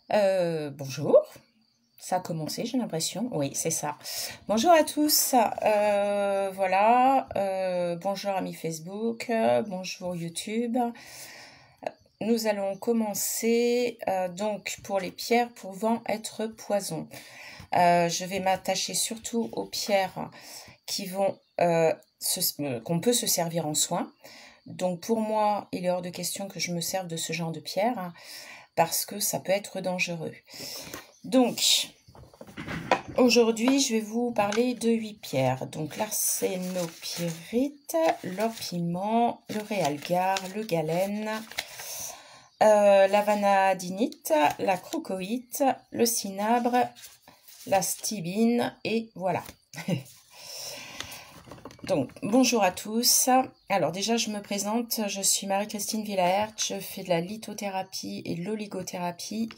Bonjour, ça a commencé, j'ai l'impression. Oui, c'est ça. Bonjour à tous. Voilà. Bonjour amis Facebook. Bonjour YouTube. Nous allons commencer donc pour les pierres pouvant être poison. Je vais m'attacher surtout aux pierres qui vont qu'on peut se servir en soin. Donc pour moi, il est hors de question que je me serve de ce genre de pierre, hein, parce que ça peut être dangereux. Donc, aujourd'hui, je vais vous parler de 8 pierres. Donc, l'arsénopyrite, l'or piment, le réalgar, le galène, la vanadinite, la crocoïte, le cinabre, la stibine, et voilà. Donc, bonjour à tous. Alors déjà, je me présente, je suis Marie-Christine Villaert, je fais de la lithothérapie et de l'oligothérapie.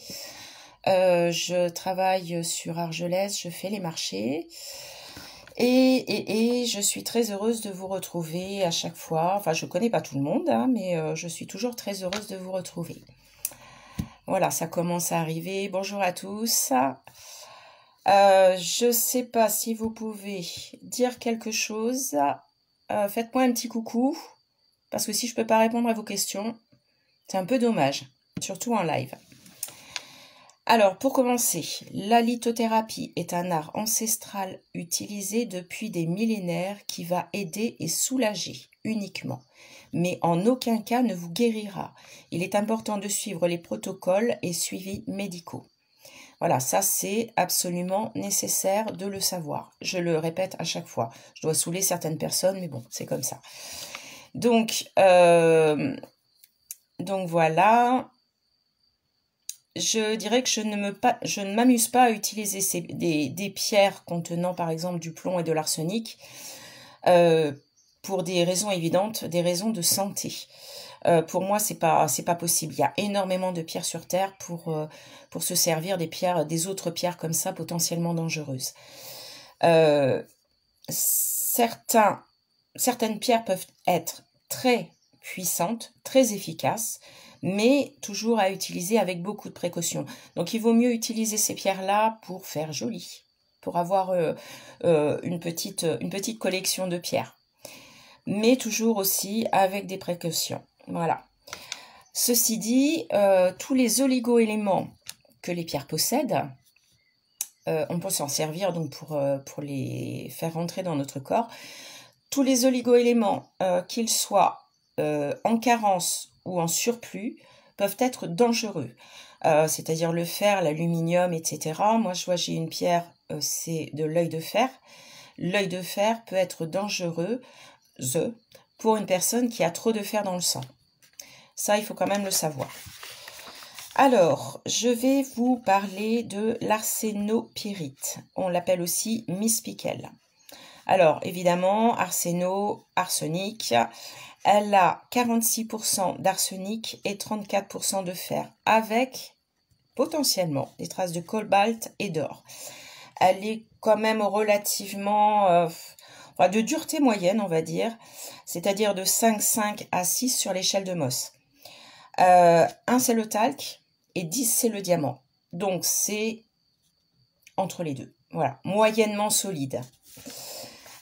Je travaille sur Argelès, je fais les marchés. Et je suis très heureuse de vous retrouver à chaque fois. Enfin, je ne connais pas tout le monde, hein, mais je suis toujours très heureuse de vous retrouver. Voilà, ça commence à arriver. Bonjour à tous. Je ne sais pas si vous pouvez dire quelque chose. Faites-moi un petit coucou, parce que si je ne peux pas répondre à vos questions, c'est un peu dommage, surtout en live. Alors, pour commencer, la lithothérapie est un art ancestral utilisé depuis des millénaires qui va aider et soulager uniquement, mais en aucun cas ne vous guérira. Il est important de suivre les protocoles et suivis médicaux. Voilà, ça c'est absolument nécessaire de le savoir. Je le répète à chaque fois. Je dois saouler certaines personnes, mais bon, c'est comme ça. Donc voilà. Je dirais que je ne m'amuse pas à utiliser des pierres contenant par exemple du plomb et de l'arsenic pour des raisons évidentes, des raisons de santé. Pour moi, c'est pas possible. Il y a énormément de pierres sur Terre pour se servir des autres pierres comme ça potentiellement dangereuses. Certaines pierres peuvent être très puissantes, très efficaces, mais toujours à utiliser avec beaucoup de précautions. Donc il vaut mieux utiliser ces pierres-là pour faire joli, pour avoir une petite collection de pierres, mais toujours aussi avec des précautions. Voilà. Ceci dit, tous les oligo-éléments que les pierres possèdent, on peut s'en servir donc pour les faire rentrer dans notre corps. Tous les oligo-éléments, qu'ils soient en carence ou en surplus, peuvent être dangereux. C'est-à-dire le fer, l'aluminium, etc. Moi, je vois, j'ai une pierre, c'est de l'œil de fer. L'œil de fer peut être dangereux pour une personne qui a trop de fer dans le sang. Ça, il faut quand même le savoir. Alors, je vais vous parler de l'arsénopyrite. On l'appelle aussi mispickel. Alors, évidemment, arsenic, elle a 46% d'arsenic et 34% de fer, avec potentiellement des traces de cobalt et d'or. Elle est quand même relativement de dureté moyenne, on va dire, c'est-à-dire de 5,5 à 6 sur l'échelle de Mohs. 1 c'est le talc et 10 c'est le diamant. Donc c'est entre les deux. Voilà, moyennement solide.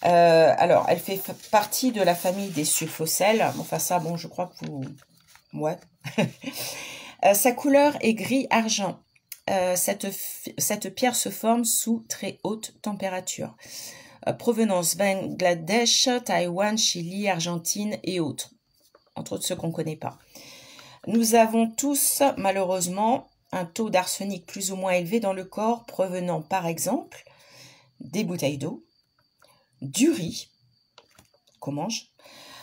Alors, elle fait partie de la famille des sulfosels. Enfin, ça, bon, je crois que vous... Ouais. Sa couleur est gris-argent. Cette pierre se forme sous très haute température. Provenance Bangladesh, Taïwan, Chili, Argentine et autres. Entre autres ceux qu'on ne connaît pas. Nous avons tous, malheureusement, un taux d'arsenic plus ou moins élevé dans le corps, provenant par exemple des bouteilles d'eau, du riz qu'on mange.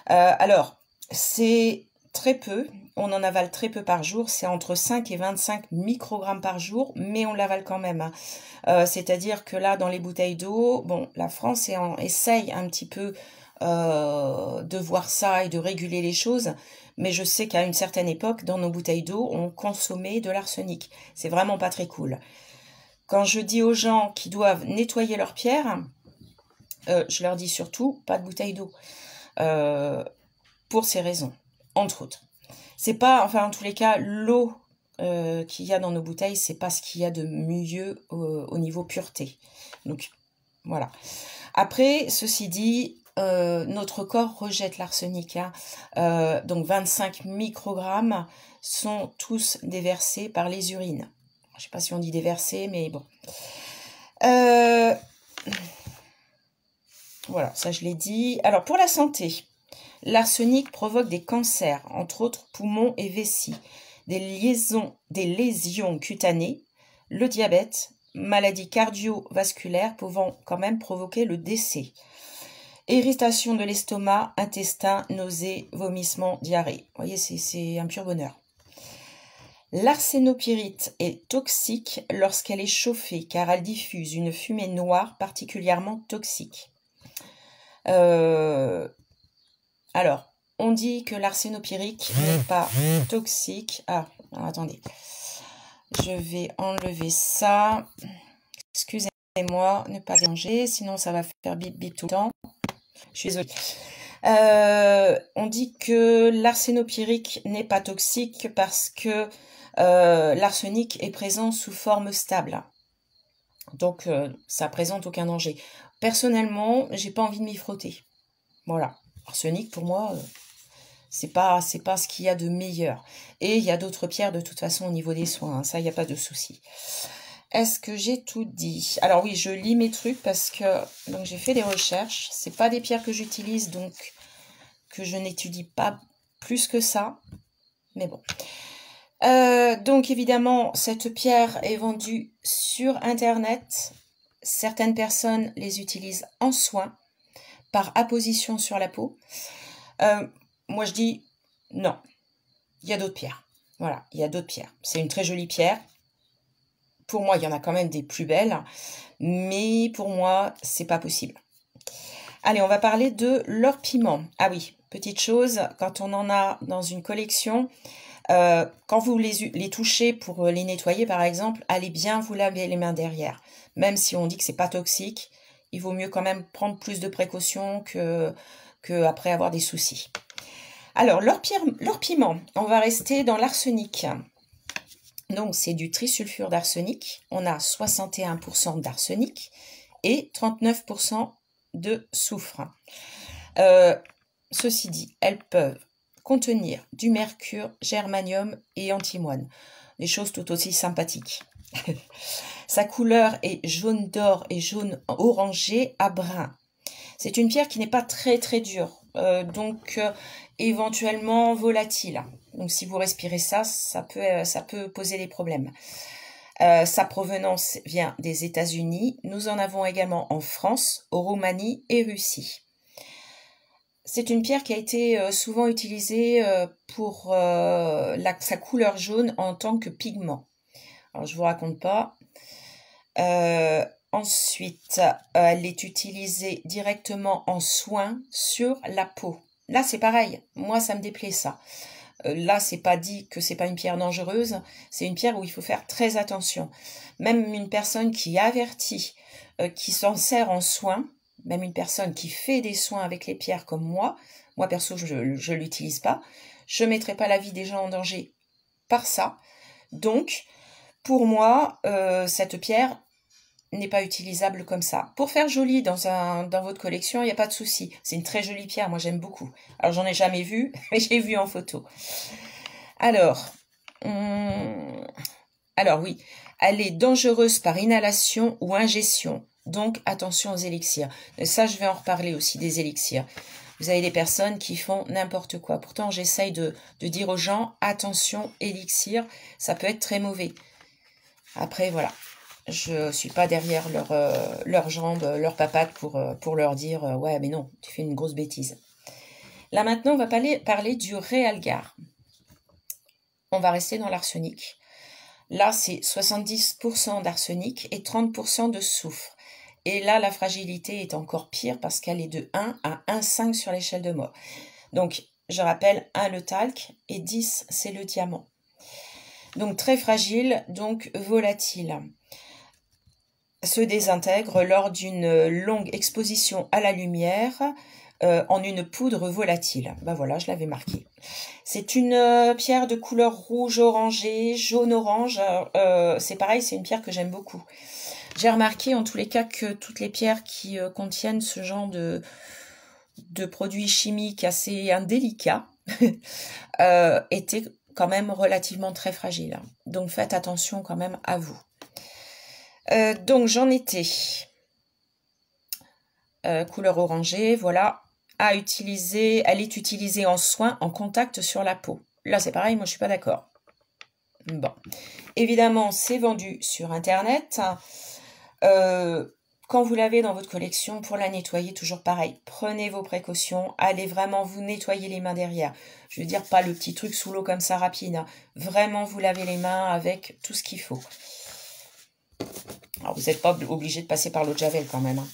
Alors, c'est très peu, on en avale très peu par jour, c'est entre 5 et 25 microgrammes par jour, mais on l'avale quand même. C'est-à-dire que là, dans les bouteilles d'eau, bon, la France essaye un petit peu de voir ça et de réguler les choses, mais je sais qu'à une certaine époque, dans nos bouteilles d'eau, on consommait de l'arsenic. C'est vraiment pas très cool. Quand je dis aux gens qui doivent nettoyer leurs pierres, je leur dis surtout pas de bouteille d'eau. Pour ces raisons, entre autres. C'est pas, enfin en tous les cas, l'eau qu'il y a dans nos bouteilles, c'est pas ce qu'il y a de mieux au niveau pureté. Donc voilà. Après, ceci dit, notre corps rejette l'arsenic. Hein. Donc 25 microgrammes sont tous déversés par les urines. Je ne sais pas si on dit déversés, mais bon. Voilà, ça je l'ai dit. Alors pour la santé, l'arsenic provoque des cancers, entre autres poumons et vessie, des lésions cutanées, le diabète, maladies cardiovasculaires pouvant quand même provoquer le décès. Irritation de l'estomac, intestin, nausées, vomissements, diarrhée. Vous voyez, c'est un pur bonheur. L'arsénopyrite est toxique lorsqu'elle est chauffée car elle diffuse une fumée noire particulièrement toxique. Alors, on dit que l'arsénopyrique n'est pas toxique. Ah, alors, attendez. Je vais enlever ça. Excusez-moi, ne pas déranger, sinon ça va faire bip bip tout le temps. Je suis désolée. On dit que l'arsénopyrique n'est pas toxique parce que l'arsenic est présent sous forme stable. Donc, ça présente aucun danger. Personnellement, j'ai pas envie de m'y frotter. Voilà. Arsenic, pour moi, c'est pas ce qu'il y a de meilleur. Et il y a d'autres pierres, de toute façon, au niveau des soins. Hein, ça, il n'y a pas de souci. Est-ce que j'ai tout dit? Alors oui, je lis mes trucs parce que donc j'ai fait des recherches. C'est pas des pierres que j'utilise, donc que je n'étudie pas plus que ça. Mais bon. Donc évidemment, cette pierre est vendue sur Internet. Certaines personnes les utilisent en soins, par apposition sur la peau. Moi, je dis non. Il y a d'autres pierres. Voilà, il y a d'autres pierres. C'est une très jolie pierre. Pour moi, il y en a quand même des plus belles. Mais pour moi, c'est pas possible. Allez, on va parler de l'or piment. Ah oui, petite chose, quand on en a dans une collection... quand vous les touchez pour les nettoyer, par exemple, allez bien vous laver les mains derrière. Même si on dit que c'est pas toxique, il vaut mieux quand même prendre plus de précautions que après avoir des soucis. Alors, l'or piment, on va rester dans l'arsenic. Donc, c'est du trisulfure d'arsenic. On a 61% d'arsenic et 39% de soufre. Ceci dit, elles peuvent contenir du mercure, germanium et antimoine. Des choses tout aussi sympathiques. Sa couleur est jaune d'or et jaune orangé à brun. C'est une pierre qui n'est pas très très dure, donc éventuellement volatile. Donc si vous respirez ça, ça peut poser des problèmes. Sa provenance vient des États-Unis. Nous en avons également en France, en Roumanie et Russie. C'est une pierre qui a été souvent utilisée pour sa couleur jaune en tant que pigment. Alors, je ne vous raconte pas. Ensuite, elle est utilisée directement en soins sur la peau. Là, c'est pareil. Moi, ça me déplaît ça. Là, c'est pas dit que c'est pas une pierre dangereuse. C'est une pierre où il faut faire très attention. Même une personne qui avertit, qui s'en sert en soins, même une personne qui fait des soins avec les pierres comme moi perso, je ne l'utilise pas. Je ne mettrai pas la vie des gens en danger par ça. Donc, pour moi, cette pierre n'est pas utilisable comme ça. Pour faire joli dans votre collection, il n'y a pas de souci. C'est une très jolie pierre, moi j'aime beaucoup. Alors, j'en ai jamais vu, mais j'ai vu en photo. Alors oui, elle est dangereuse par inhalation ou ingestion. Donc, attention aux élixirs. Et ça, je vais en reparler aussi des élixirs. Vous avez des personnes qui font n'importe quoi. Pourtant, j'essaye de dire aux gens, attention, élixir, ça peut être très mauvais. Après, voilà. Je ne suis pas derrière leurs jambes, leurs papates pour leur dire, ouais, mais non, tu fais une grosse bêtise. Là, maintenant, on va parler du réalgar. On va rester dans l'arsenic. Là, c'est 70% d'arsenic et 30% de soufre. Et là, la fragilité est encore pire parce qu'elle est de 1 à 1,5 sur l'échelle de Mohs. Donc, je rappelle, 1 le talc et 10, c'est le diamant. Donc, très fragile, donc volatile. Se désintègre lors d'une longue exposition à la lumière, en une poudre volatile. Ben voilà, je l'avais marqué. C'est une pierre de couleur rouge orangé, jaune-orange. C'est pareil, c'est une pierre que j'aime beaucoup. J'ai remarqué en tous les cas que toutes les pierres qui contiennent ce genre de produits chimiques assez indélicats étaient quand même relativement très fragiles. Donc faites attention quand même à vous. Donc j'en étais couleur orangée, voilà, à utiliser. Elle est utilisée en soin, en contact sur la peau. Là c'est pareil, moi je suis pas d'accord. Bon, évidemment c'est vendu sur internet. Quand vous l'avez dans votre collection, pour la nettoyer, toujours pareil, prenez vos précautions, allez vraiment vous nettoyer les mains derrière. Je veux dire, pas le petit truc sous l'eau comme ça rapide, hein. Vraiment vous lavez les mains avec tout ce qu'il faut. Alors vous n'êtes pas obligé de passer par l'eau de javel quand même, hein.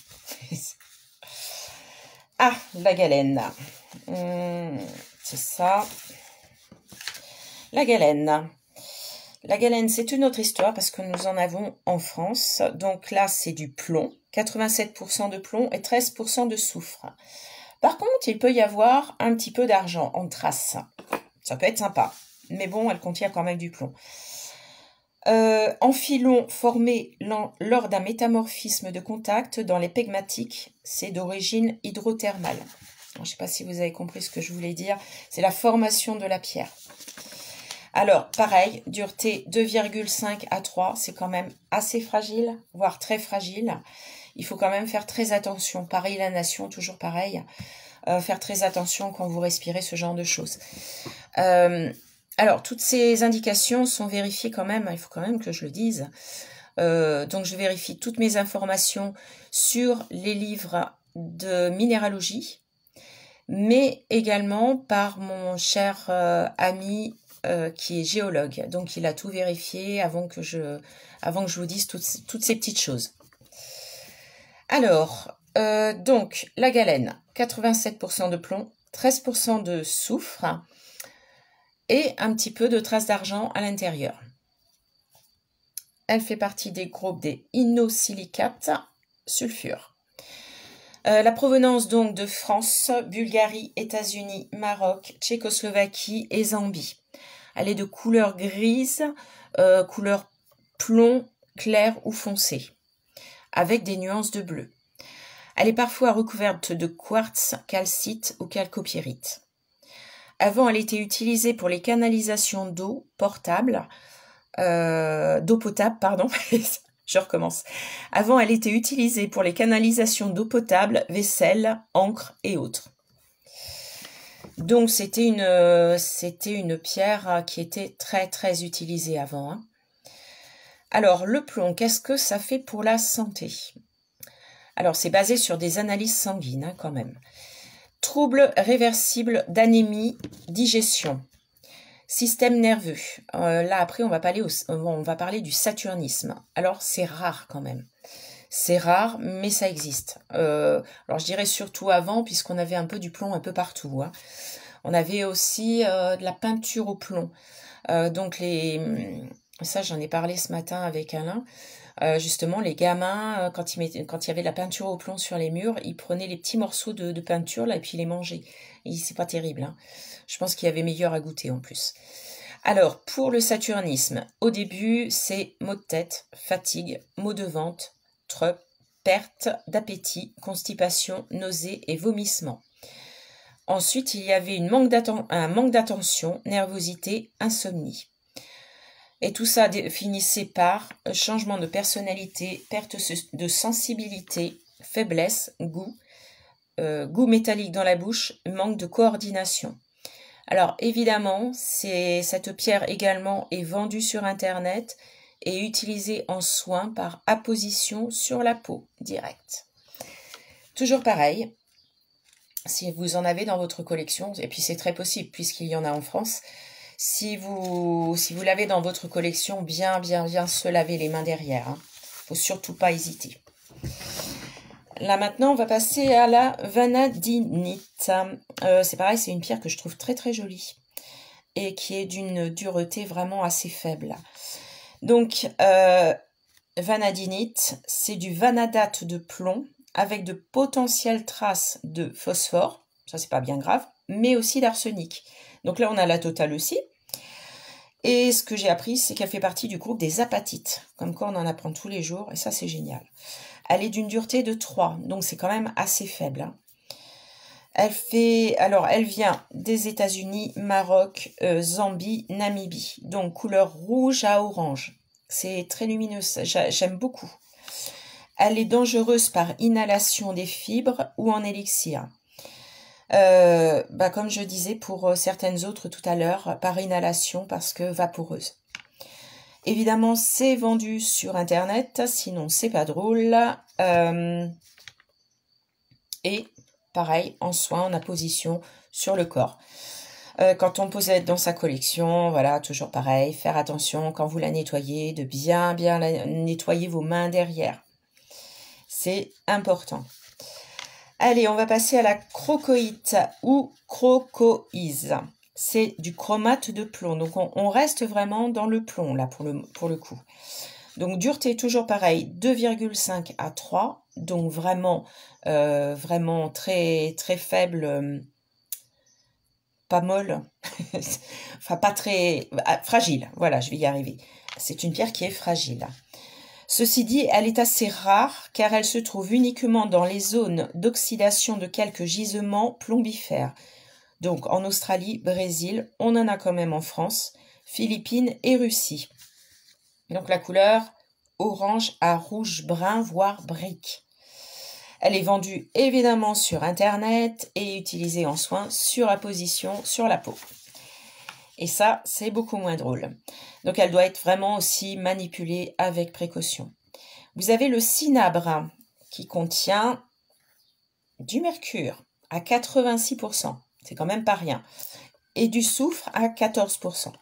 Ah, la galène. C'est ça. La galène. La galène, c'est une autre histoire parce que nous en avons en France. Donc là, c'est du plomb. 87% de plomb et 13% de soufre. Par contre, il peut y avoir un petit peu d'argent en trace. Ça peut être sympa. Mais bon, elle contient quand même du plomb. En filon formé lors d'un métamorphisme de contact dans les pegmatiques, c'est d'origine hydrothermale. Je ne sais pas si vous avez compris ce que je voulais dire. C'est la formation de la pierre. Alors, pareil, dureté 2,5 à 3, c'est quand même assez fragile, voire très fragile. Il faut quand même faire très attention. Pareil, la nation, toujours pareil. Faire très attention quand vous respirez ce genre de choses. Alors, toutes ces indications sont vérifiées quand même, il faut quand même que je le dise. Donc, je vérifie toutes mes informations sur les livres de minéralogie, mais également par mon cher ami qui est géologue. Donc, il a tout vérifié avant que je vous dise toutes ces petites choses. Alors, donc, la galène, 87% de plomb, 13% de soufre, et un petit peu de traces d'argent à l'intérieur. Elle fait partie des groupes des inosilicates sulfure. La provenance donc de France, Bulgarie, États-Unis, Maroc, Tchécoslovaquie et Zambie. Elle est de couleur grise, couleur plomb clair ou foncé, avec des nuances de bleu. Elle est parfois recouverte de quartz, calcite ou calcopyrite. Avant, elle était utilisée pour les canalisations d'eau potable, je recommence. Avant, elle était utilisée pour les canalisations d'eau potable, vaisselle, encre et autres. Donc, c'était une pierre qui était très, très utilisée avant, hein. Alors, le plomb, qu'est-ce que ça fait pour la santé? Alors, c'est basé sur des analyses sanguines, hein, quand même. Troubles réversibles d'anémie, digestion, système nerveux. Là, après, on va parler du saturnisme. Alors, c'est rare quand même. C'est rare, mais ça existe. Alors, je dirais surtout avant, puisqu'on avait un peu du plomb un peu partout, hein. On avait aussi de la peinture au plomb. Donc, ça, j'en ai parlé ce matin avec Alain. Justement, les gamins, quand il y avait de la peinture au plomb sur les murs, ils prenaient les petits morceaux de peinture là et puis ils les mangeaient. C'est pas terrible, hein. Je pense qu'il y avait meilleur à goûter en plus. Alors, pour le saturnisme, au début, c'est maux de tête, fatigue, maux de ventre, perte d'appétit, constipation, nausées et vomissements. Ensuite, il y avait un manque d'attention, nervosité, insomnie. Et tout ça finissait par changement de personnalité, perte de sensibilité, faiblesse, goût métallique dans la bouche, manque de coordination. Alors évidemment, cette pierre également est vendue sur internet et utilisée en soins par apposition sur la peau directe. Toujours pareil, si vous en avez dans votre collection, et puis c'est très possible puisqu'il y en a en France, si vous l'avez dans votre collection, bien se laver les mains derrière, hein. Faut surtout pas hésiter. Là maintenant, on va passer à la vanadinite. C'est pareil, c'est une pierre que je trouve très très jolie et qui est d'une dureté vraiment assez faible. Donc, vanadinite, c'est du vanadate de plomb avec de potentielles traces de phosphore, ça c'est pas bien grave, mais aussi d'arsenic. Donc là on a la totale aussi. Et ce que j'ai appris, c'est qu'elle fait partie du groupe des apatites. Comme quoi on en apprend tous les jours, et ça c'est génial. Elle est d'une dureté de 3, donc c'est quand même assez faible. Hein. Elle vient des États-Unis, Maroc, Zambie, Namibie. Donc couleur rouge à orange. C'est très lumineux, j'aime beaucoup. Elle est dangereuse par inhalation des fibres ou en élixir. Comme je disais pour certaines autres tout à l'heure, par inhalation parce que vaporeuse. Évidemment, c'est vendu sur Internet, sinon c'est pas drôle. Et pareil, en soin, en apposition sur le corps. Quand on possède dans sa collection, voilà, toujours pareil, faire attention quand vous la nettoyez, de bien nettoyer vos mains derrière. C'est important. Allez, on va passer à la crocoïte ou crocoïse. C'est du chromate de plomb. Donc, on reste vraiment dans le plomb, là, pour le coup. Donc, dureté, toujours pareil, 2,5 à 3. Donc, vraiment très, très faible, pas molle. Enfin, pas très... fragile. Voilà, je vais y arriver. C'est une pierre qui est fragile. Ceci dit, elle est assez rare car elle se trouve uniquement dans les zones d'oxydation de quelques gisements plombifères. Donc en Australie, Brésil, on en a quand même en France, Philippines et Russie. Donc la couleur orange à rouge-brun, voire brique. Elle est vendue évidemment sur Internet et utilisée en soins sur apposition sur la peau. Et ça, c'est beaucoup moins drôle. Donc, elle doit être vraiment aussi manipulée avec précaution. Vous avez le cinabre qui contient du mercure à 86%. C'est quand même pas rien. Et du soufre à 14%.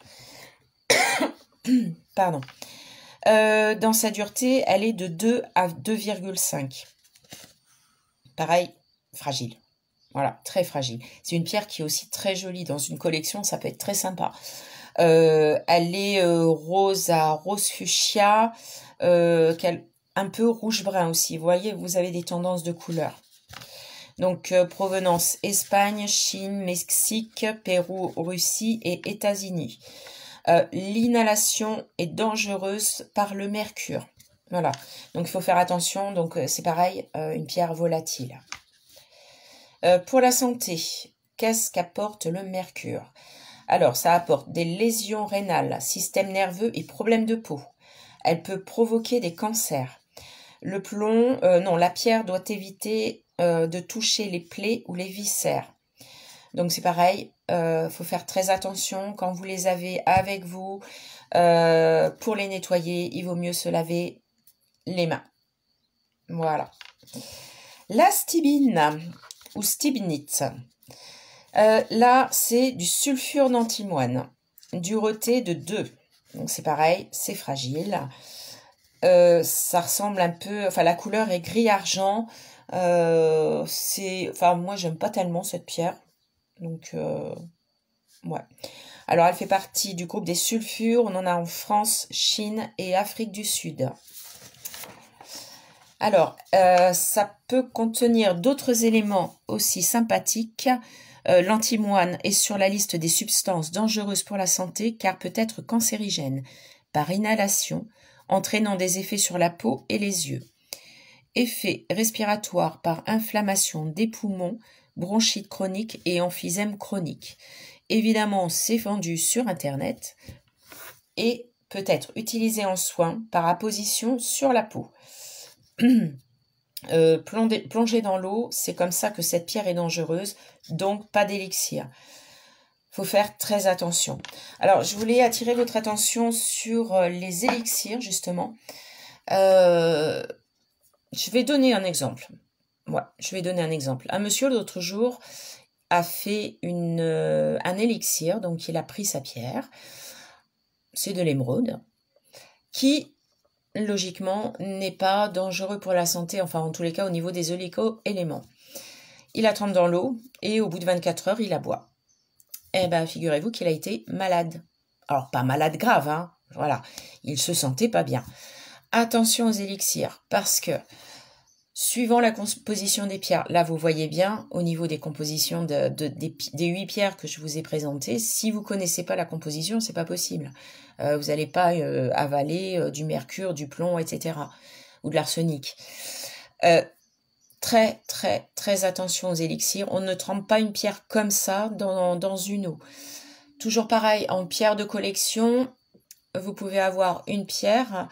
Pardon. Dans sa dureté, elle est de 2 à 2,5. Pareil, fragile. Voilà, très fragile. C'est une pierre qui est aussi très jolie dans une collection, ça peut être très sympa. Elle est rose à rose fuchsia, un peu rouge-brun aussi. Vous voyez, vous avez des tendances de couleurs. Donc, provenance Espagne, Chine, Mexique, Pérou, Russie et États-Unis. L'inhalation est dangereuse par le mercure. Voilà, donc il faut faire attention. Donc, c'est pareil, une pierre volatile. Pour la santé, qu'est-ce qu'apporte le mercure? Alors, ça apporte des lésions rénales, système nerveux et problèmes de peau. Elle peut provoquer des cancers. Le plomb, la pierre doit éviter de toucher les plaies ou les viscères. Donc, c'est pareil, faut faire très attention quand vous les avez avec vous. Pour les nettoyer, il vaut mieux se laver les mains. Voilà. La stibine ou stibnite. Là, c'est du sulfure d'antimoine, dureté de 2. Donc, c'est pareil, c'est fragile. Ça ressemble un peu... Enfin, la couleur est gris-argent. Moi, j'aime pas tellement cette pierre. Donc, ouais. Alors, elle fait partie du groupe des sulfures. On en a en France, Chine et Afrique du Sud. Alors, ça peut contenir d'autres éléments aussi sympathiques. L'antimoine est sur la liste des substances dangereuses pour la santé car peut être cancérigène par inhalation, entraînant des effets sur la peau et les yeux. Effet respiratoire par inflammation des poumons, bronchite chronique et emphysème chronique. Évidemment, c'est vendu sur Internet et peut être utilisé en soins par apposition sur la peau. Plonger dans l'eau, c'est comme ça que cette pierre est dangereuse, donc pas d'élixir. Faut faire très attention. Alors, je voulais attirer votre attention sur les élixirs, justement. Je vais donner un exemple. Ouais, je vais donner un exemple. Un monsieur, l'autre jour, a fait un élixir, donc il a pris sa pierre, c'est de l'émeraude, qui logiquement, n'est pas dangereux pour la santé, enfin en tous les cas au niveau des oligo-éléments. Il la trempe dans l'eau et au bout de 24 heures, il la boit. Eh bien, figurez-vous qu'il a été malade. Alors, pas malade grave, hein, voilà, il se sentait pas bien. Attention aux élixirs, parce que Suivant la composition des pierres, là vous voyez bien au niveau des compositions des 8 pierres que je vous ai présentées, si vous connaissez pas la composition, c'est pas possible. Vous n'allez pas avaler du mercure, du plomb, etc. ou de l'arsenic. Très attention aux élixirs. On ne trempe pas une pierre comme ça dans une eau. Toujours pareil, en pierre de collection, vous pouvez avoir une pierre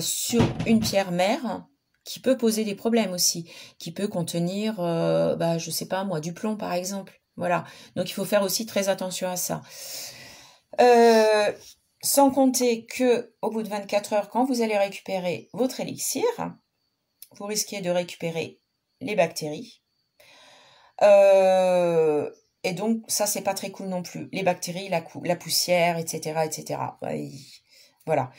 sur une pierre mère, qui peut poser des problèmes aussi, qui peut contenir, je sais pas moi, du plomb par exemple. Voilà, donc il faut faire aussi très attention à ça. Sans compter que au bout de 24 heures, quand vous allez récupérer votre élixir, vous risquez de récupérer les bactéries. Et donc ça, c'est pas très cool non plus. Les bactéries, la poussière, etc., etc. Voilà.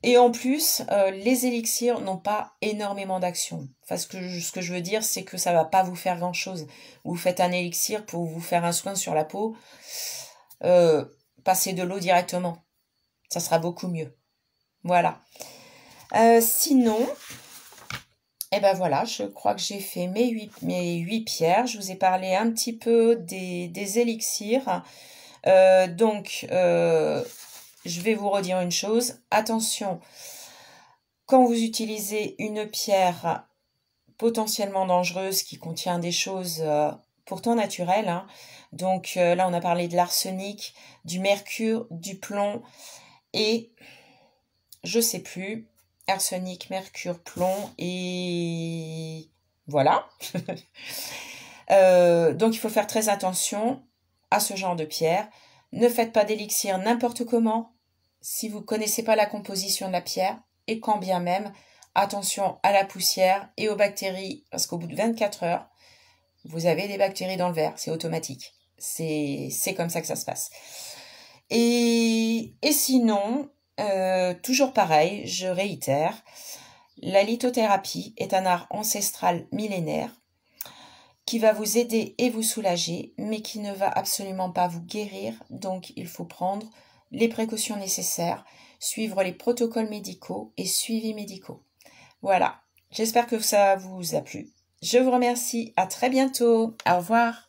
Et en plus, les élixirs n'ont pas énormément d'action. Enfin, ce que je veux dire, c'est que ça va pas vous faire grand-chose. Vous faites un élixir pour vous faire un soin sur la peau, passez de l'eau directement. Ça sera beaucoup mieux. Voilà. Sinon, voilà, je crois que j'ai fait mes 8 pierres. Je vous ai parlé un petit peu des élixirs. Je vais vous redire une chose. Attention, quand vous utilisez une pierre potentiellement dangereuse qui contient des choses pourtant naturelles, hein, donc là on a parlé de l'arsenic, du mercure, du plomb et je sais plus, arsenic, mercure, plomb et voilà. Donc il faut faire très attention à ce genre de pierre. Ne faites pas d'élixir n'importe comment si vous ne connaissez pas la composition de la pierre et quand bien même, attention à la poussière et aux bactéries parce qu'au bout de 24 heures, vous avez des bactéries dans le verre, c'est automatique. C'est comme ça que ça se passe. Et sinon, toujours pareil, je réitère, la lithothérapie est un art ancestral millénaire qui va vous aider et vous soulager, mais qui ne va absolument pas vous guérir. Donc, il faut prendre les précautions nécessaires, suivre les protocoles médicaux et suivis médicaux. Voilà, j'espère que ça vous a plu. Je vous remercie, à très bientôt, au revoir.